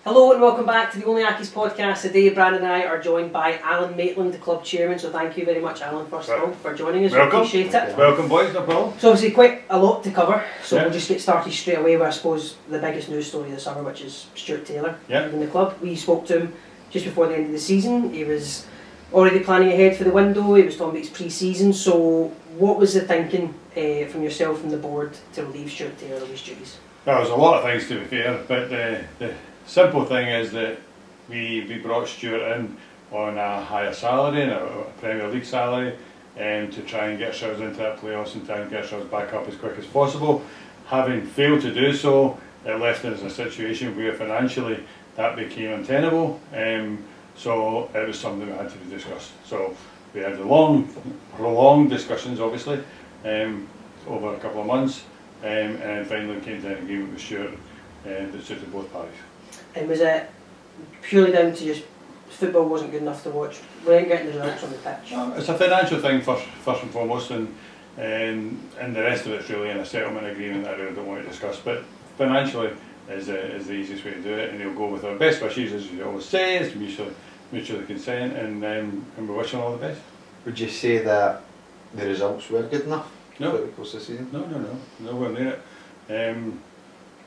Hello and welcome back to the OnlyAccies podcast. Today Brandon and I are joined by Alan Maitland, the club chairman, so thank you very much Alan first of all for joining us. Welcome. We appreciate it. Welcome boys, no problem. So obviously quite a lot to cover, so we'll just get started straight away with I suppose the biggest news story of the summer, which is Stuart Taylor leaving the club. We spoke to him just before the end of the season. He was already planning ahead for the window, he was talking about his pre-season, so what was the thinking from yourself and the board to relieve Stuart Taylor of his duties? There was a lot of things to be fair, but the simple thing is that we brought Stuart in on a higher salary, and a Premier League salary, to try and get ourselves into that playoffs and try and get ourselves back up as quick as possible. Having failed to do so, it left us in a situation where financially that became untenable, so it was something that had to be discussed. So we had prolonged discussions obviously over a couple of months, and finally came to an agreement with Stuart that suited both parties. And was it purely down to just football wasn't good enough to watch? We ain't getting the results on the pitch. No, it's a financial thing first and foremost, and the rest of it's really in a settlement agreement that I really don't want to discuss. But financially is the easiest way to do it, and he'll go with our best wishes, as you always say, it's mutually consent, and we wish him all the best. Would you say that the results were good enough for the course of the season? No, nowhere near it.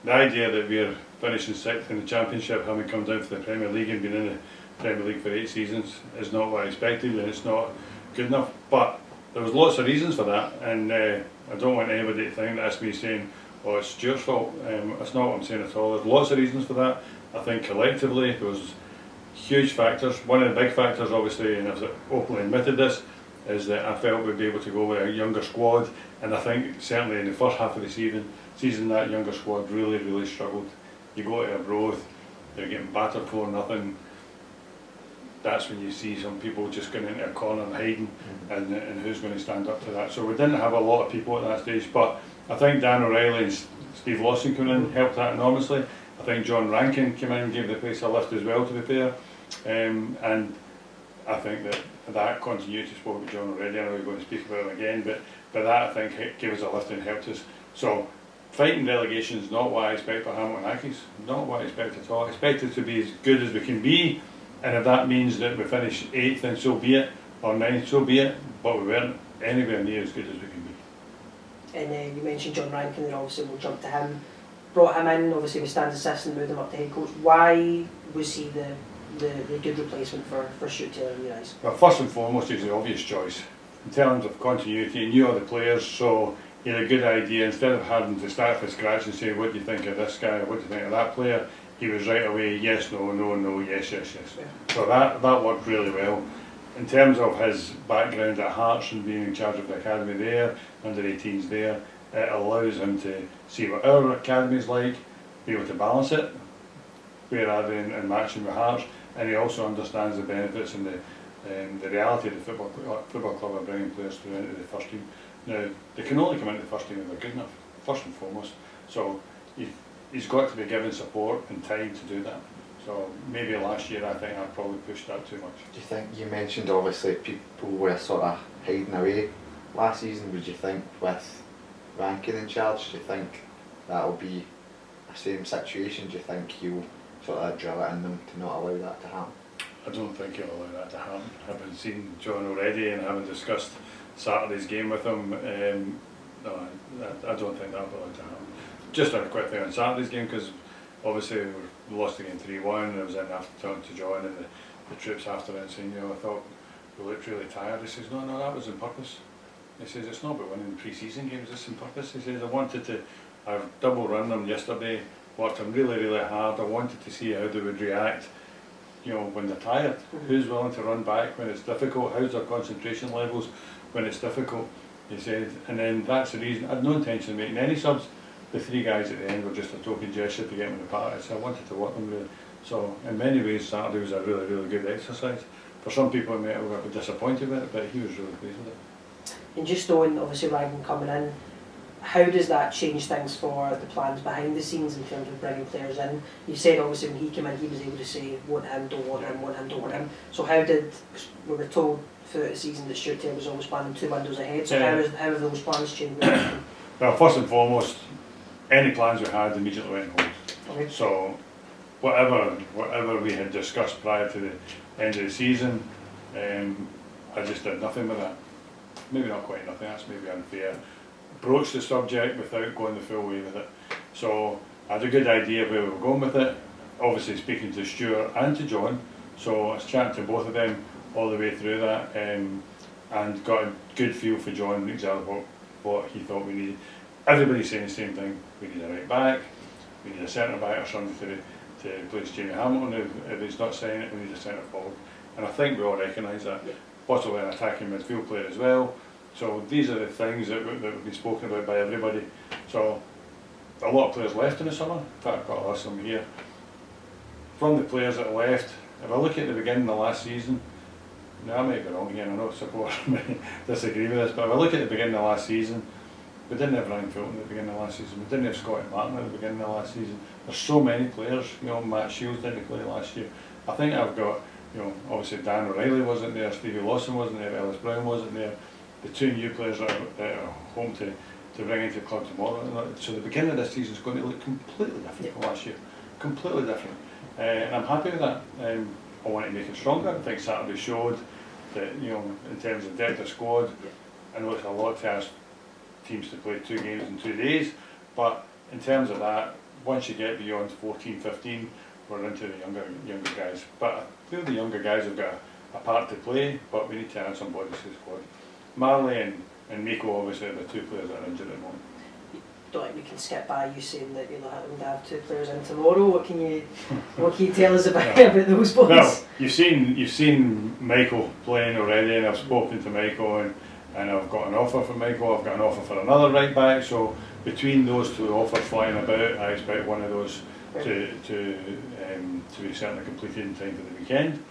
The idea that we're finishing sixth in the Championship, having come down for the Premier League and been in the Premier League for 8 seasons, is not what I expected, and it's not good enough. But there was lots of reasons for that, and I don't want anybody to think that's me saying, oh, it's Stuart's fault. That's not what I'm saying at all. There's lots of reasons for that. I think collectively there was huge factors. One of the big factors, obviously, and I've openly admitted this, is that I felt we'd be able to go with a younger squad, and I think certainly in the first half of the season that younger squad really struggled. You go to Arbroath, they're getting battered 4-0. That's when you see some people just going into a corner and hiding, and who's going to stand up to that. So we didn't have a lot of people at that stage, but I think Dan O'Reilly and Steve Lawson coming in helped that enormously. I think John Rankin came in and gave the place a lift as well, to be fair, and I think that continuity, spoke with John already, I know we're going to speak about it again, but that I think gave us a lift and helped us. So fighting relegation is not what I expect for Hamilton Accies, not what I expect at all. I expect it to be as good as we can be, and if that means that we finish 8th, then so be it, or 9th, so be it, but we weren't anywhere near as good as we can be. And you mentioned John Rankin, and obviously we'll jump to him. Brought him in, obviously we stand assistant, moved him up to head coach. Why was he the good replacement for Stuart Taylor in your eyes? Well, first and foremost, he's the obvious choice. In terms of continuity, he knew all the players, so he had a good idea. Instead of having to start from scratch and say, what do you think of this guy, what do you think of that player, he was right away, yes, no, yes. Yeah. So that worked really well. In terms of his background at Hearts and being in charge of the academy there, under 18s there, it allows him to see what our academy is like, be able to balance it, where are they in matching with Hearts, and he also understands the benefits and the reality of the football club are bringing players through into the first team. Now, they can only come into the first team if they're good enough, first and foremost. So he's got to be given support and time to do that. So maybe last year I think I probably pushed that too much. Do you think, you mentioned obviously people were sort of hiding away last season, would you think with Rankin in charge, do you think that'll be the same situation? Do you think he'll sort of drill it in them to not allow that to happen? I don't think he'll allow that to happen. Having seen John already and having discussed Saturday's game with him, no, I don't think that'll be allowed to happen. Just a quick thing on Saturday's game, because obviously we lost again 3-1, and I was in after talking to John and the troops after it, saying, I thought we looked really tired. He says, no, that was on purpose. He says, it's not about winning pre-season games, it's on purpose. He says, I've double run them yesterday, worked them really hard. I wanted to see how they would react, when they're tired. Who's willing to run back when it's difficult? How's their concentration levels when it's difficult? He said, and then that's the reason. I had no intention of making any subs. The 3 guys at the end were just a token gesture to get them in the party, so I wanted to work them really. So in many ways Saturday was a really good exercise. For some people it might have been disappointed with it, but he was really pleased with it. And just knowing obviously Rankin coming in, how does that change things for the plans behind the scenes in terms of bringing players in? You said obviously when he came in he was able to say want him, don't want him, want him, don't want him. So we were told throughout the season that Stuart Taylor was always planning 2 windows ahead, so how have those plans changed? Well, first and foremost, any plans we had immediately went on hold. Okay. So whatever we had discussed prior to the end of the season, I just did nothing with that. Maybe not quite nothing, that's maybe unfair. Broached the subject without going the full way with it. So I had a good idea of where we were going with it. Obviously speaking to Stuart and to John, so I was chatting to both of them all the way through that, and got a good feel for John, exactly what he thought we needed. Everybody's saying the same thing. We need a right back, we need a centre back or something to replace Jamie Hamilton. If he's not saying it, we need a centre forward. And I think we all recognise that. Possibly an attacking midfield player as well. So these are the things that have been spoken about by everybody. So a lot of players left in the summer. In fact, I've got a list of them here. From the players that left, if I look at the beginning of the last season, now I might be wrong again, I know support may disagree with this, but if I look at the beginning of last season, we didn't have Ryan Fulton at the beginning of last season, we didn't have Scotty Martin at the beginning of last season. There's so many players, Matt Shields didn't play last year. I think I've got, obviously Dan O'Reilly wasn't there, Stevie Lawson wasn't there, Ellis Brown wasn't there. The two new players that are home to bring into the club tomorrow. So the beginning of this season is going to look completely different from last year. Completely different. And I'm happy with that. I want to make it stronger. I think Saturday showed that, in terms of depth of squad, I know it's a lot to ask teams to play 2 games in 2 days, but in terms of that, once you get beyond 14, 15, we're into the younger guys. But I feel the younger guys have got a part to play, but we need to add some bodies to the squad. Marley and Miko obviously are the 2 players that are injured at the moment. Don't think we can skip by you saying that you're not having to have 2 players in tomorrow. What can you tell us about those boys? Well, you've seen Michael playing already, and I've spoken to Michael, and I've got an offer from Michael. I've got an offer for another right back. So between those 2 offers flying about, I expect one of those to be certainly completed in time for the weekend.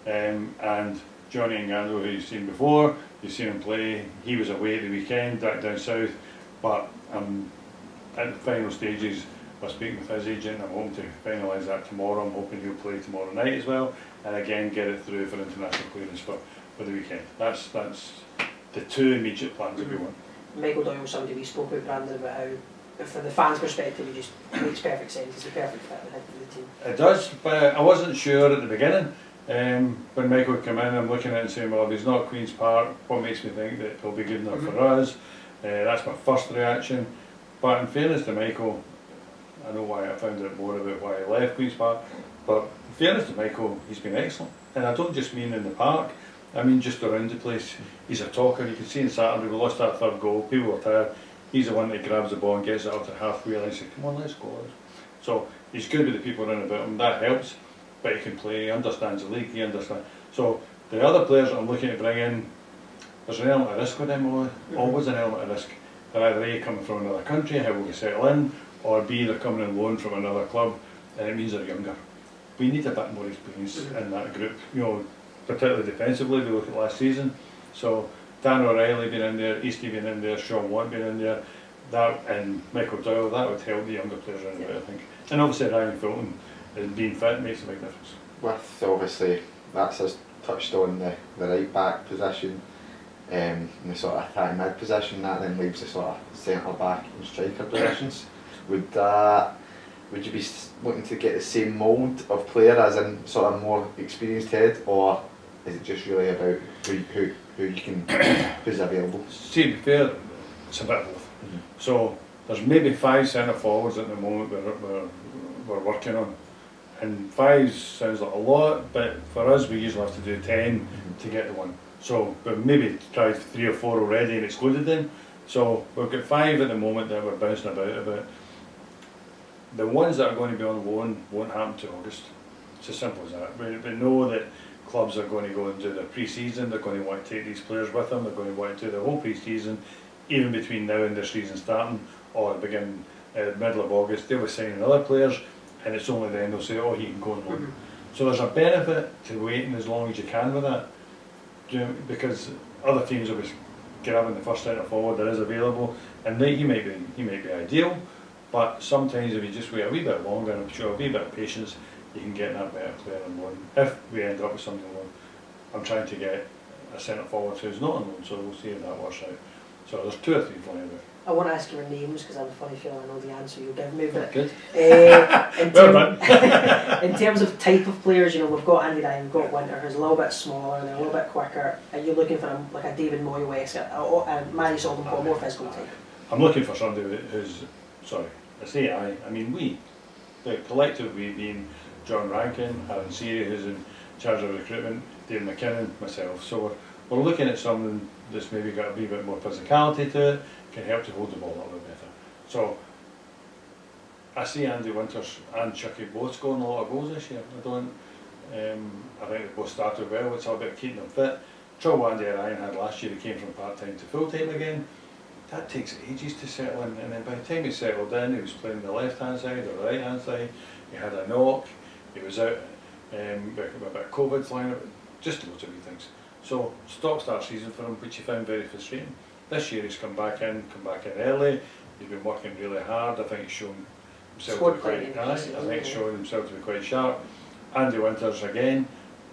And Johnny Ngando, who you've seen before, you've seen him play. He was away at the weekend, back down south, but at the final stages of speaking with his agent. I'm hoping to finalise that tomorrow. I'm hoping he'll play tomorrow night as well, and again get it through for international clearance for the weekend. That's the 2 immediate plans that we want. Michael Doyle, somebody we spoke with Brandon about how, from the fans' perspective, it just makes perfect sense. It's a perfect fit for the team. It does, but I wasn't sure at the beginning. When Michael came in, I'm looking at it and saying, well, if he's not Queen's Park, what makes me think that he'll be good enough for us? That's my first reaction. But in fairness to Michael, I know why I found out more about why he left Queen's Park, but in fairness to Michael, he's been excellent. And I don't just mean in the park, I mean just around the place. He's a talker. You can see on Saturday we lost our 3rd goal, people were tired. He's the one that grabs the ball and gets it up to halfway and says, come on, let's go. So he's good with the people around about him, that helps. But he can play, he understands the league, he understands. So the other players that I'm looking to bring in, there's an element of risk with them, always an element of risk. They're either A, coming from another country, how will we settle in, or B, they're coming on loan from another club, and it means they're younger. We need a bit more experience in that group, particularly defensively. We look at last season. So Dan O'Reilly being in there, Eastie being in there, Sean Watt being in there, that and Michael Doyle, that would help the younger players around a bit, I think. And obviously Ryan Fulton being fit makes a big difference. With obviously that's us touched on the right back position, and the sort of attacking mid position, that then leaves the sort of centre back and striker positions. Would you be looking to get the same mould of player as in sort of more experienced head, or is it just really about who you can who's available? See, to be fair, it's a bit of both. So there's maybe 5 centre forwards at the moment we're working on, and 5 sounds like a lot, but for us we usually have to do 10 to get the one. So we've maybe tried 3 or 4 already and excluded them. So we've got 5 at the moment that we're bouncing about. The ones that are going to be on loan won't happen to August. It's as simple as that. We know that clubs are going to go and do their pre-season, they're going to want to take these players with them, they're going to want to do their whole pre-season, even between now and their season starting, or begin middle of August, they'll be signing other players, and it's only then they'll say, oh, he can go on loan. So there's a benefit to waiting as long as you can with that, because other teams will be grabbing the first centre forward that is available, and he might be ideal, but sometimes if you just wait a wee bit longer and show a wee bit of patience, you can get that better player on loan. If we end up with something on loan, I'm trying to get a centre forward who's not on loan, so we'll see if that works out. So there's 2 or 3 flying about. I won't ask you your names because I have a funny feeling I know the answer you'll give me. But good. In terms of type of players, we've got Andy Ryan, we've got Winter, who's a little bit smaller and a little bit quicker. Are you looking for him like a David Moyes, Manny Solomon, more physical type? I'm looking for somebody who's, I mean we, the collective we being John Rankin, Alan who's in charge of recruitment, Dave McKinnon, myself. So we're looking at someone that's maybe got a wee bit more physicality to it, can help to hold the ball a little bit better. So I see Andy Winters and Chucky both scoring a lot of goals this year. I think they both started well. It's all about keeping them fit. Trouble Andy Ryan had last year, he came from part-time to full-time again. That takes ages to settle in, and then by the time he settled in, he was playing the left-hand side or the right-hand side. He had a knock, he was out with a bit of COVID flying about, just loads of wee things. So stop-start season for him, which he found very frustrating. This year he's come back in early. He's been working really hard. I think he's shown himself to be quite sharp. Andy Winters again,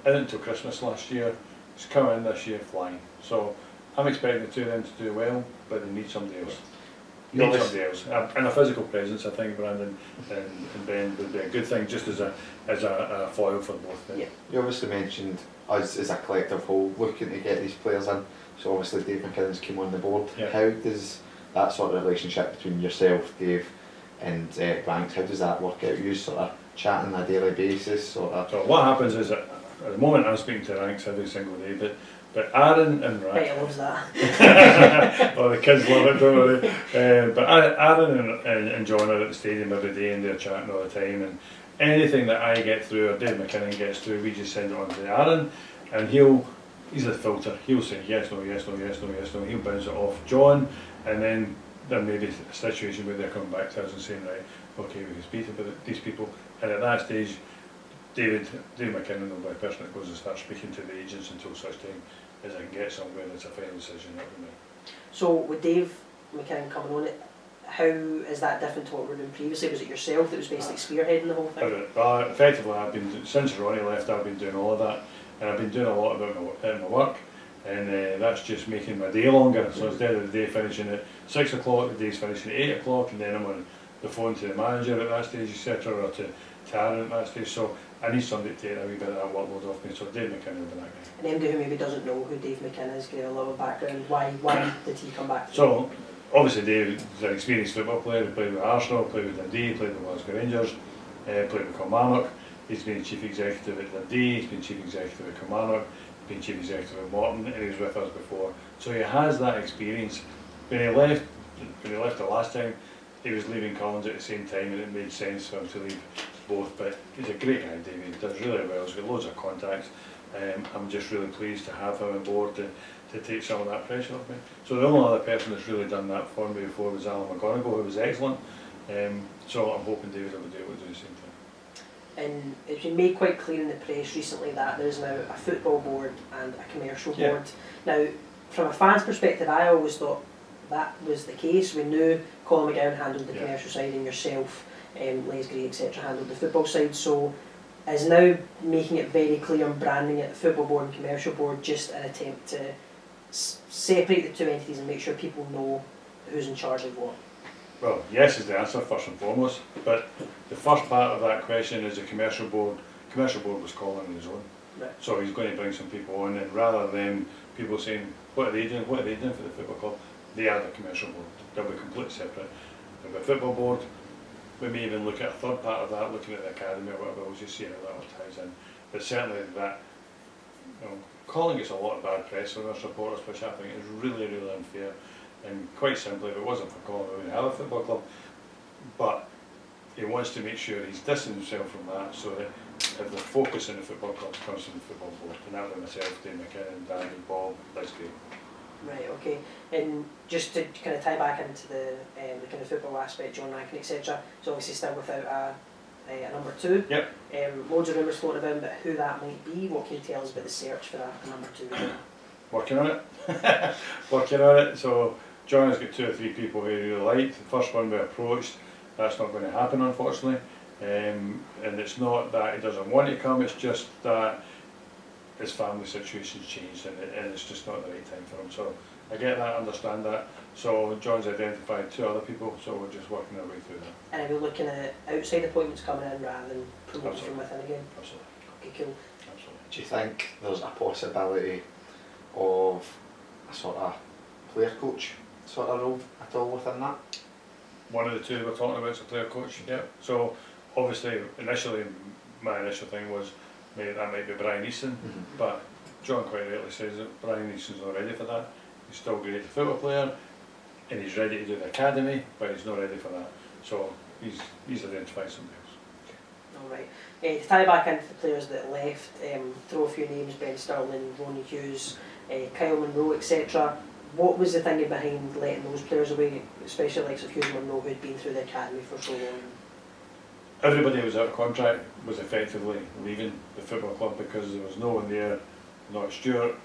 in until Christmas last year. He's come in this year flying. So I'm expecting the two of them to do well, but they need somebody else. And a physical presence, I think Brandon and Ben would be a good thing, just as a foil for both of them. Yeah. You obviously mentioned us as a collective whole looking to get these players in. So obviously Dave McKinnon's came on the board. Yeah. How does that sort of relationship between yourself, Dave, and Banks, how does that work out? You sort of chatting on a daily basis? So what happens is that at the moment I'm speaking to Ranks every single day, but Aaron and Ranks... Right, loves that. Oh, the kids love it, don't worry. But Aaron and John are at the stadium every day and they're chatting all the time, and anything that I get through or Dave McKinnon gets through, we just send it on to Aaron, and he's a filter. He'll say yes, no, yes, no, yes, no, yes, no. He'll bounce it off John, and then there may be a situation where they're coming back to us and saying, right, okay, we can speak about these people, and at that stage, Dave McKinnon will be the person that goes and starts speaking to the agents until such time as I can get somewhere that's a final decision that we make. So with Dave McKinnon coming on it, how is that different to what we were doing previously? Was it yourself that was basically spearheading the whole thing? Effectively, since Ronnie left, I've been doing all of that, and I've been doing a lot about my work, and that's just making my day longer. So instead of the day finishing at 6 o'clock, the day's finishing at 8 o'clock, and then I'm on the phone to the manager at that stage, etc., or to Aaron at that stage. So I need somebody to take a wee bit of that workload off me, so Dave McKinnon will be that guy. And anybody who maybe doesn't know who Dave McKinnon is, give a little background, why did he come back? So, obviously Dave is an experienced football player. He played with Arsenal, played with Dundee, played with Glasgow Rangers, played with Kilmarnock. He's been chief executive at Dundee, he's been chief executive at Kilmarnock, he's been chief executive at Morton, and he was with us before. So he has that experience. When he left the last time, he was leaving Collins at the same time, and it made sense for him to leave both. But he's a great guy, David. He does really well. He's got loads of contacts. I'm just really pleased to have him on board to take some of that pressure off me. So the only other person that's really done that for me before was Alan McGonigal, who was excellent. So I'm hoping David will be able to do the same thing. And it's been made quite clear in the press recently that there's now a football board and a commercial board. Now, from a fan's perspective, I always thought that was the case. We knew Colin McGowan handled the commercial side, and yourself, Les Gray, etc., handled the football side. So is now making it very clear and branding it the football board and commercial board just an attempt to separate the two entities and make sure people know who's in charge of what? Well, yes is the answer first and foremost, but the first part of that question is the commercial board. Commercial board was Colin on his own, right. So he's going to bring some people on, and rather than people saying, what are they doing for the football club, they are the commercial board. They'll be completely separate. With the football board, we may even look at a third part of that, looking at the academy or whatever, we'll just see how that all ties in. But certainly that, Colin gets a lot of bad press from our supporters, which I think is really, really unfair. And quite simply, if it wasn't for Colin, we wouldn't have a football club. But he wants to make sure he's distancing himself from that, so that if the focus in the football club comes from the football board, and that would myself, Dave McKinnon, Danny, Bob, that's great. Right, okay. And just to kind of tie back into the kind of football aspect, John Rankin, etc., so obviously still without a number two. Yep. Loads of rumours floating about but who that might be. What can you tell us about the search for a number two? Working on it. Working on it. So John has got 2 or 3 people who he really liked. The first one we approached, that's not going to happen unfortunately. And it's not that he doesn't want to come, it's just that his family situation's changed and it's just not the right time for him. So I get that, understand that. So John's identified 2 other people, so we're just working our way through that. And are we looking at outside appointments coming in rather than promoting Absolutely. from within again? Absolutely. Okay, cool. Absolutely. Do you think there's a possibility of a sort of player coach sort of role at all within that? One of the 2 we're talking about is a player coach, yeah. So obviously, initially, my initial thing was maybe that might be Brian Easton, but John quite rightly says that Brian Easton's not ready for that. He's still great as a football player, and he's ready to do the academy, but he's not ready for that. So he's identified somebody else. Alright. To tie back into the players that left, throw a few names: Ben Sterling, Ronnie Hughes, Kyle Monroe, etc. What was the thinking behind letting those players away, especially like Hughes and Monroe, who'd been through the academy for so long? Everybody who was out of contract was effectively leaving the football club because there was no one there, not Stuart,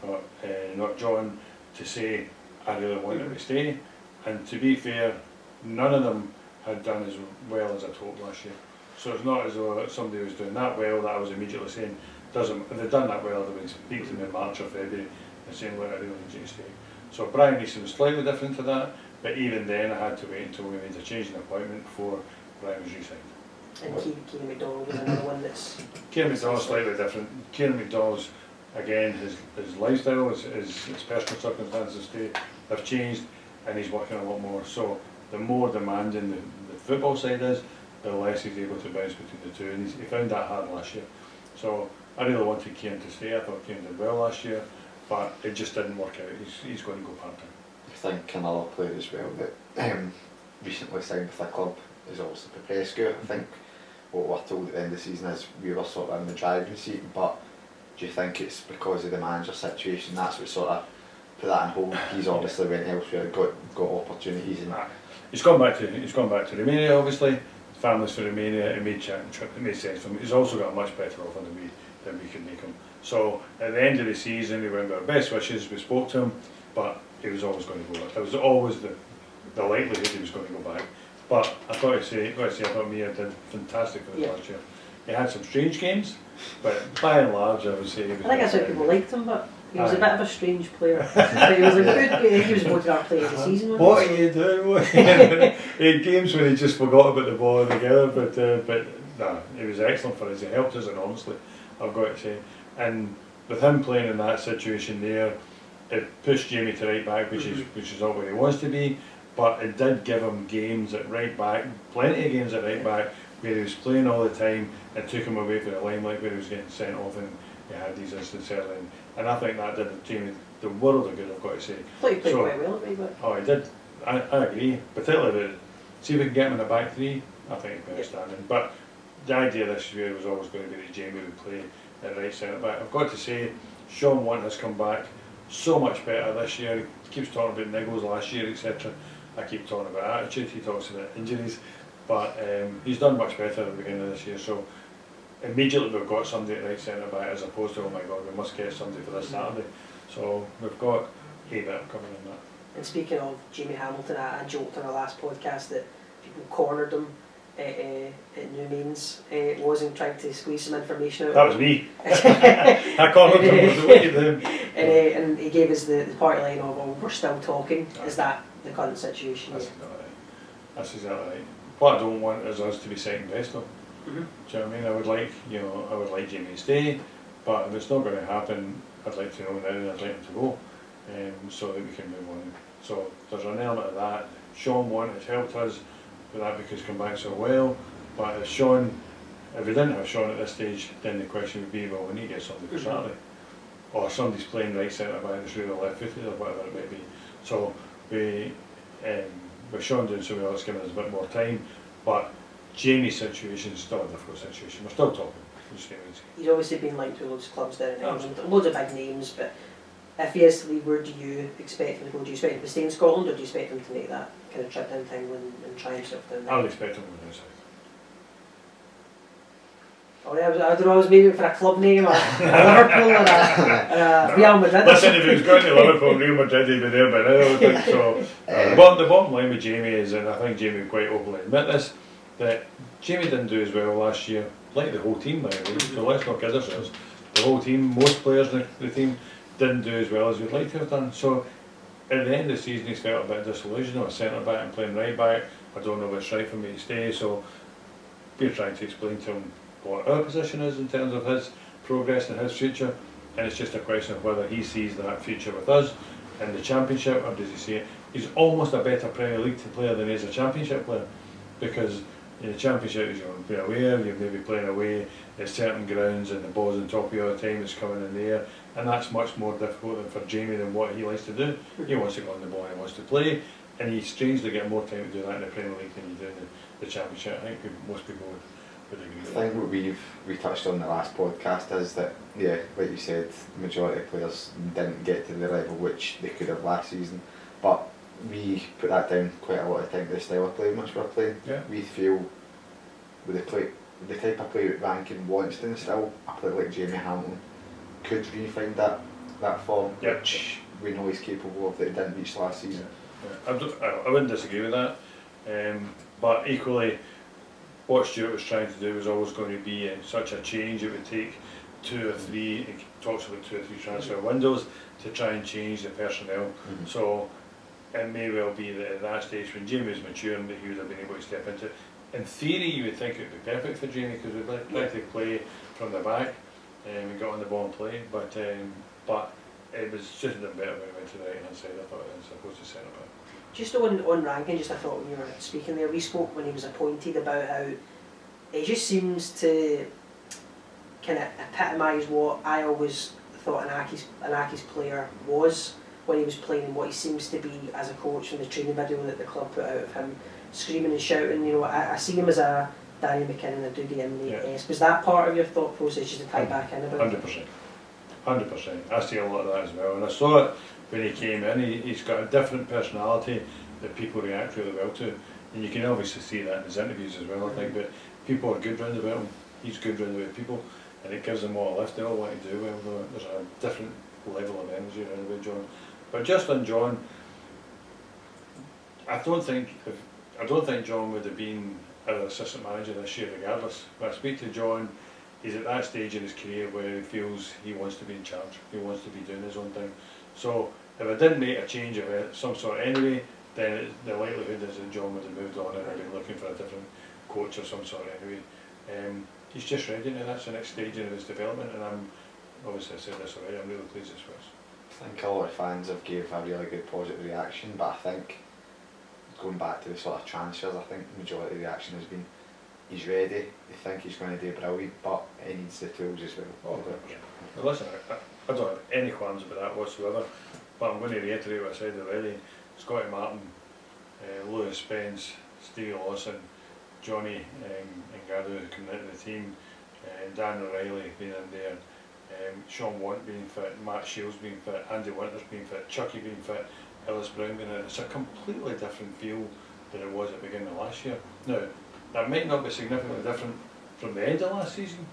not John, to say, I really want them to stay. And to be fair, none of them had done as well as I'd hoped last year. So it's not as though somebody was doing that well that I was immediately saying, if they'd done that well, they would speak to me in March or February and saying, look, I really need you to stay. So Brian Easton was slightly different to that, but even then I had to wait until we made a change in appointment before Brian was re-signed. And Kieran McDonald was another one that's... Kieran McDonald's slightly different. Kieran McDonald's, again, his lifestyle, his personal circumstances have changed, and he's working a lot more. So the more demanding the football side is, the less he's able to bounce between the 2, and he found that hard last year. So I really wanted Kieran to stay. I thought Kieran did well last year, but it just didn't work out. He's going to go part-time. I think another player as well that recently signed with a club is obviously Popescu. I think what we're told at the end of the season is we were sort of in the driving seat, but do you think it's because of the manager situation that's what sort of put that on hold? He's obviously went elsewhere, got opportunities, and he's gone back to Romania. Obviously, families for Romania. It made sense for him. He's also got a much better offer than we could make him. So at the end of the season, we went with our best wishes. We spoke to him, but he was always going to go. There was always the likelihood he was going to go back. But I've got to say, I thought Mia did fantastic for the last year. He had some strange games, but by and large, I would say he was. I think that's why people liked him, but he was a bit of a strange player. But he was a good. He was voted our player of the season. What are you doing? He had games when he just forgot about the ball altogether, but nah, he was excellent for us. He helped us enormously, I've got to say. And with him playing in that situation there, it pushed Jamie to right back, which is not where he wants to be. But it did give him games at right back, plenty of games at right back, where he was playing all the time and took him away from the limelight, where he was getting sent off and he had these instances early. And I think that did Jamie the world of good, I've got to say. I thought he played quite well at right back. Oh, he did. I agree. Particularly, see if we can get him in the back 3, I think he'd be outstanding. But the idea this year was always going to be that Jamie would play at right centre back. I've got to say, Sean Want has come back so much better this year. He keeps talking about niggles last year, etc. I keep talking about attitude, he talks about injuries, but he's done much better at the beginning of this year. So immediately we've got somebody at right centre back, as opposed to, oh my god, we must get somebody for this Saturday. So we've got a bit coming in that. And speaking of Jamie Hamilton, I joked on our last podcast that people cornered him at New Means, wasn't trying to squeeze some information out. That was me. I cornered him. Look at them. And he gave us the party line of, oh, we're still talking. Is that the current situation? That's exactly right. That's exactly right. What I don't want is us to be second best though. Do you know what I mean? I would like Jamie to stay, but if it's not going to happen, I'd like to know now and I'd like him to go, so that we can move on. So there's an element of that. Sean Want has helped us with that because he's come back so well, but if we didn't have Sean at this stage, then the question would be, well, we need to get somebody for Saturday. Or somebody's playing right centre back that's really left footed or whatever it may be. So with Sean doing so well, it's given us a bit more time, but Jamie's situation is still a difficult situation. We're still talking. He's obviously been linked with loads of clubs down in England, loads of big names, but if he is to leave, where do you expect him to go? Do you expect him to stay in Scotland, or do you expect him to make that kind of trip down to England and try himself down there? I would expect him to go down south. Oh, yeah, I don't know, I was maybe for a club name, or a Liverpool, or a Real Madrid. Listen, if he was going to Liverpool and Real Madrid, he'd be there by now, I would think so. The bottom line with Jamie is, and I think Jamie would quite openly admit this, that Jamie didn't do as well last year, like the whole team by the way, so let's not kid ourselves. The whole team, most players in the team, didn't do as well as we'd like to have done. So at the end of the season he's felt a bit disillusioned with centre back and playing right back. I don't know if it's right for me to stay, so we're trying to explain to him what our position is in terms of his progress and his future, and it's just a question of whether he sees that future with us in the Championship, or does he see it? He's almost a better Premier League player than he is a Championship player, because in the Championship you're be aware, you're maybe playing away at certain grounds and the ball's on top of you all the time, it's coming in the air, and that's much more difficult than for Jamie than what he likes to do. He wants to go on the ball and he wants to play, and you strangely get more time to do that in the Premier League than you do in the Championship. I think most people would agree with that. I think what we touched on in the last podcast is that, yeah, like you said, the majority of players didn't get to the level which they could have last season, but we put that down quite a lot of time to the style of play in which we're playing. Yeah. We feel with the type of play that Rankin wants to instill, a player like Jamie Hamilton could refine that form, which we know he's capable of, that he didn't reach last season. I wouldn't disagree with that, but equally what Stuart was trying to do was always going to be such a change. It would take 2 or 3, he talks about 2 or 3 transfer windows to try and change the personnel. So it may well be that at that stage when Jamie was maturing that he would have been able to step into it. In theory you would think it would be perfect for Jamie because we'd like to play from the back and got on the ball and play, but it was just a bit better when we went to the right hand side, I thought, as opposed to centre back. Just on Rankin, just I thought when you were speaking there, we spoke when he was appointed about how it just seems to kind of epitomise what I always thought an Accies player was when he was playing, and what he seems to be as a coach in the training video that the club put out of him screaming and shouting. You know, I see him as a Danny McKinnon, a Dougie Imlay. Was that part of your thought process, just to tie back in about 100%. I see a lot of that as well, and I saw it when he came in. He's got a different personality that people react really well to, and you can obviously see that in his interviews as well, I think, but people are good round about him, he's good round about people, and it gives them all a lift. They all want to do well, though there's a different level of energy around about John. But just on John, I don't think John would have been an assistant manager this year regardless. When I speak to John, he's at that stage in his career where he feels he wants to be in charge, he wants to be doing his own thing. So if I didn't make a change of some sort anyway, then the likelihood is that John would have moved on and been looking for a different coach of some sort anyway. He's just ready now, that's the next stage in his development, and I'm, obviously I said this already, I'm really pleased it's for us. I think a lot of fans have gave a really good positive reaction, but I think going back to the sort of transfers, I think the majority of the reaction has been he's ready, they think he's going to do brilliant, but he needs the tools as well. Well, listen, I don't have any qualms about that whatsoever, but I'm going to reiterate what I said already. Scotty Martin, Lewis Spence, Steve Lawson, Johnny Ngadu coming into the team, Dan O'Reilly being in there, Sean Want being fit, Matt Shields being fit, Andy Winters being fit, Chucky being fit, Ellis Brown being in. It's a completely different feel than it was at the beginning of last year. Now, that might not be significantly different from the end of last season,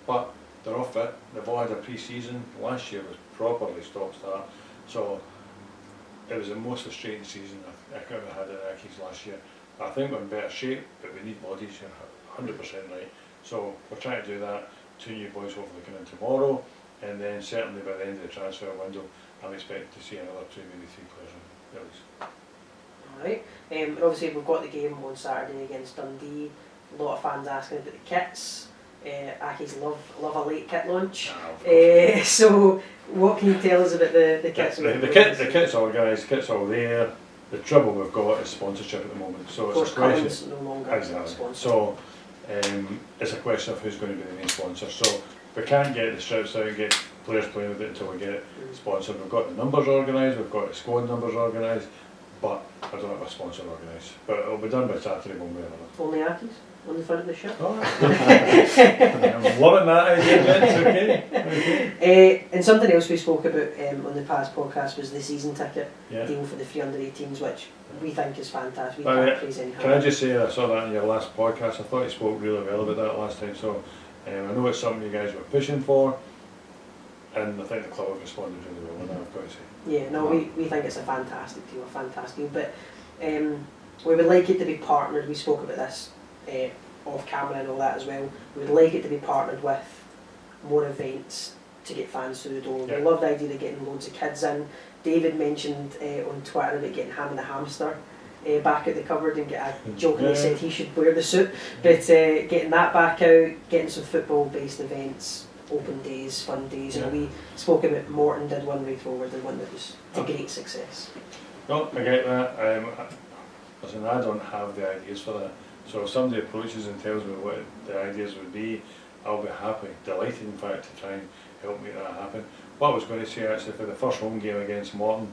but they're all fit, they've all had a pre-season. Last year was properly stop-start, so it was the most frustrating season I've ever had in Accies last year. I think we're in better shape, but we need bodies, you're 100% right. So we're trying to do that. 2 new boys hopefully coming in tomorrow, and then certainly by the end of the transfer window I'm expecting to see another 2, maybe 3 players in release. Alright, and obviously we've got the game on Saturday against Dundee. A lot of fans asking about the kits. Accies love a late kit launch. So what can you tell us about the kits? The kit's organised, the kit's all there. The trouble we've got is sponsorship at the moment. So it's a question. No longer sponsor. So it's a question of who's going to be the main sponsor. So we can't get the strips out and get players playing with it until we get it sponsored. We've got the numbers organised, we've got the squad numbers organised, but I don't have a sponsor organised. But it'll be done by Saturday one way or another. OnlyAccies on the front of the shirt. Oh, I'm loving that idea, gents. Okay. And something else we spoke about on the past podcast was the season ticket deal for the 3 under-18s, which we think is fantastic. We can't praise any Can I just say I saw that in your last podcast? I thought you spoke really well about that last time. So I know it's something you guys were pushing for, and I think the club have responded really well on that, I've got to say. Yeah, no, we think it's a fantastic deal, but we would like it to be partnered. We spoke about this off camera and all that as well. We would like it to be partnered with more events to get fans through the door. We love the idea of getting loads of kids in David mentioned on Twitter about getting Ham and the Hamster back out the cupboard, and jokingly said he should wear the suit, but getting that back out, getting some football-based events, open days, fun days. We spoke about Morton did one, Wraith Rover did one that was a great success. No, I get that. Listen, I don't have the ideas for that. So if somebody approaches and tells me what the ideas would be, I'll be happy, delighted in fact, to try and help make that happen. What I was going to say actually, for the first home game against Morton,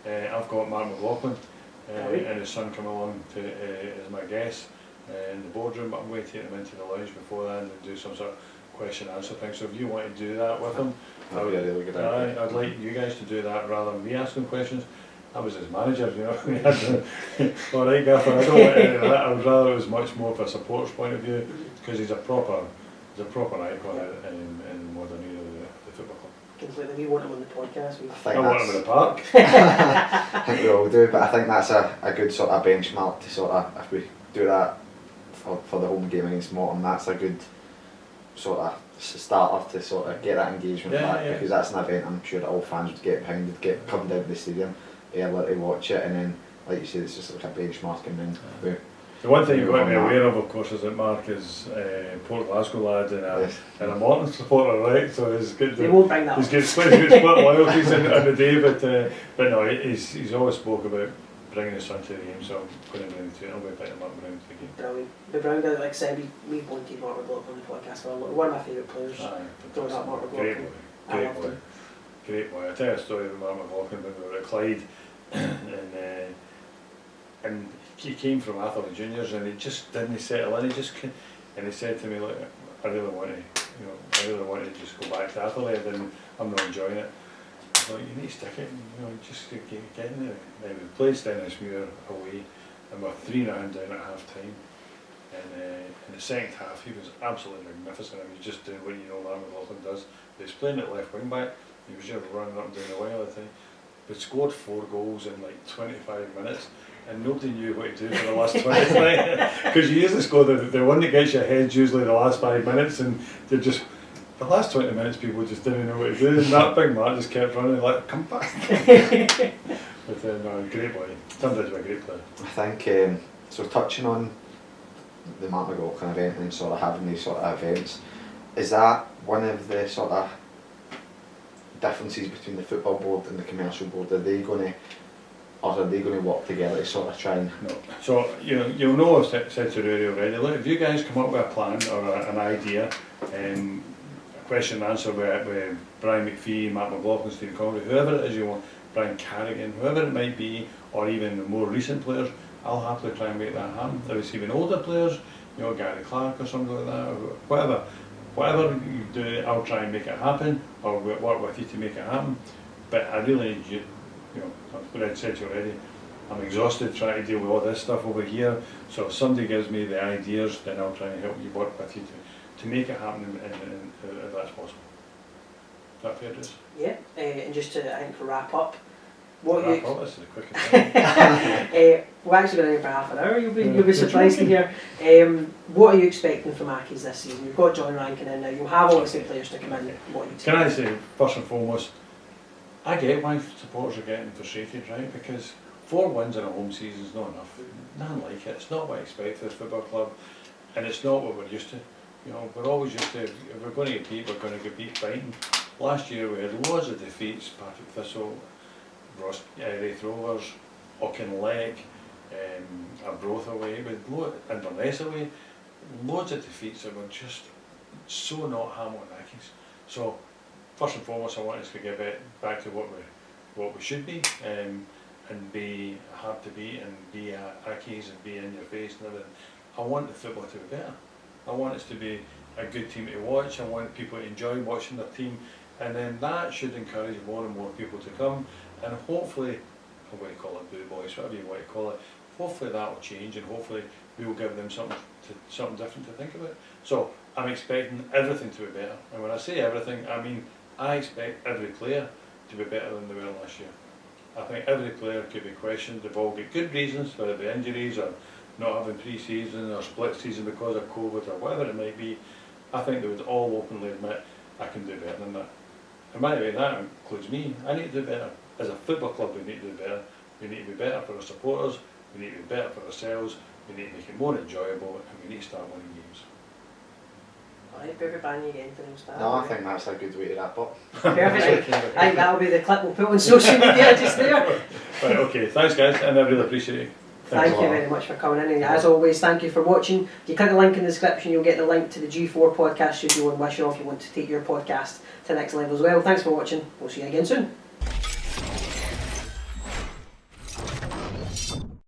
I've got Mark McLaughlin and his son come along as my guest in the boardroom, but I'm going to take them into the lounge before that and do some sort of question and answer thing. So if you want to do that with them, that would be a really good idea. I'd like you guys to do that rather than me asking questions. I was his manager, you know. Alright, Gaffer, I don't want any of that. I would rather it was much more from a support's point of view, because he's a proper icon in the modern era of the football club. Completely, we want him on the podcast. I want him in the park. I think we all do, but I think that's a good sort of benchmark to sort of, if we do that for the home game against Morton, that's a good sort of starter to sort of get that engagement back, because that's an event I'm sure that all fans would get behind, would come down to the stadium early to watch it, and then, like you said, it's just like a benchmark, and then the one thing you've got to be aware of course, is that Mark is Port Glasgow lad and a Morton supporter, right? So he's good. They won't bring that. He's good split loyalties in the day, but no, he's always spoke about bringing his son to the game, so I'm going to bring him to it. I'll be picking him up and bring him to the game. Brilliant. The Brown guy, like I said, we wanted Mark McLaughlin on the podcast for a lot. One of my favourite players. Growing up, Mark McLaughlin. Great boy. I tell you a story about Mark McLaughlin when we were at Clyde, and he came from Atherley Juniors, and he just didn't settle in. And he said to me, "Look, I really want to just go back to Atherley. I'm not enjoying it." I thought, you need to stick it, just get in there. And we played Stennismuir away, and we're 3-0 down at half time. And in the second half, he was absolutely magnificent. He was just doing what Mark McLaughlin does. He was playing at left wing back. He was just running up and down the wing all the time. We scored 4 goals in like 25 minutes, and nobody knew what to do for the last 25. Because you usually score the one that gets your head usually the last 5 minutes, and they're just. The last 20 minutes people just didn't know what to do, and that big man just kept running like, come back. But no, great boy. Turned into a great player. I think, so touching on the Mark McLaughlin event and sort of having these sort of events, is that one of the sort of differences between the football board and the commercial board? Are they going to work together to sort of try and... No. So, you'll know I've said to Rory already, look, if you guys come up with a plan or an idea, question and answer with Brian McPhee, Mark McLaughlin, Stephen Conway, whoever it is you want, Brian Carrigan, whoever it might be, or even the more recent players, I'll happily try and make that happen. If it's even older players, Gary Clark or something like that, or whatever you do, I'll try and make it happen, or work with you to make it happen. But I really need you, what I'd said to you already, I'm exhausted trying to deal with all this stuff over here, so if somebody gives me the ideas, then I'll try and help you, work with you to make it happen if that's possible. Is that fair, Bruce? Yeah, and just to, I think, wrap up, this is the quickest thing. we're actually going to for half an hour, you'll be surprised to hear. What are you expecting from Accies this season? You've got John Rankin in now, you'll have obviously players to come in. What are you Can I say, first and foremost, I get why supporters are getting frustrated, right? Because 4 wins in a home season is not enough. Nothing like it. It's not what I expect for this football club, and it's not what we're used to. We're always used to, if we're going to compete, we're going to compete fighting. Last year we had loads of defeats, Partick Thistle, Wraith Rovers, Auchinleck, Arbroath away, Inverness away, loads of defeats that were just so not Hamilton Accies. So first and foremost, I want us to get back to what we should be, and be hard to beat, and be Accies, and be in your face and everything. I want the football to be better. I want us to be a good team to watch. I want people to enjoy watching their team, and then that should encourage more and more people to come, and hopefully, I want to call it boo boys, whatever you want to call it, hopefully that will change, and hopefully we will give them something different to think about. So I'm expecting everything to be better, and when I say everything, I mean I expect every player to be better than they were last year. I think every player could be questioned. They've all got good reasons, whether it be injuries or not having pre-season or split season because of COVID or whatever it might be. I think they would all openly admit, I can do better than that. And by the way, that includes me. I need to do better. as a football club we need to do better. We need to be better for our supporters, we need to be better for ourselves, we need to make it more enjoyable, and we need to start winning games. Alright, perfect ban you again for those that. No, I think that's a good way to wrap up. Perfect. I think that'll be the clip we'll put on social media just there. Right, okay, thanks guys, and I really appreciate it. Thank you very much for coming in, and as always, thank you for watching. If you click the link in the description, you'll get the link to the G4 podcast studio in Wishaw if you want to take your podcast to the next level as well. Thanks for watching, we'll see you again soon.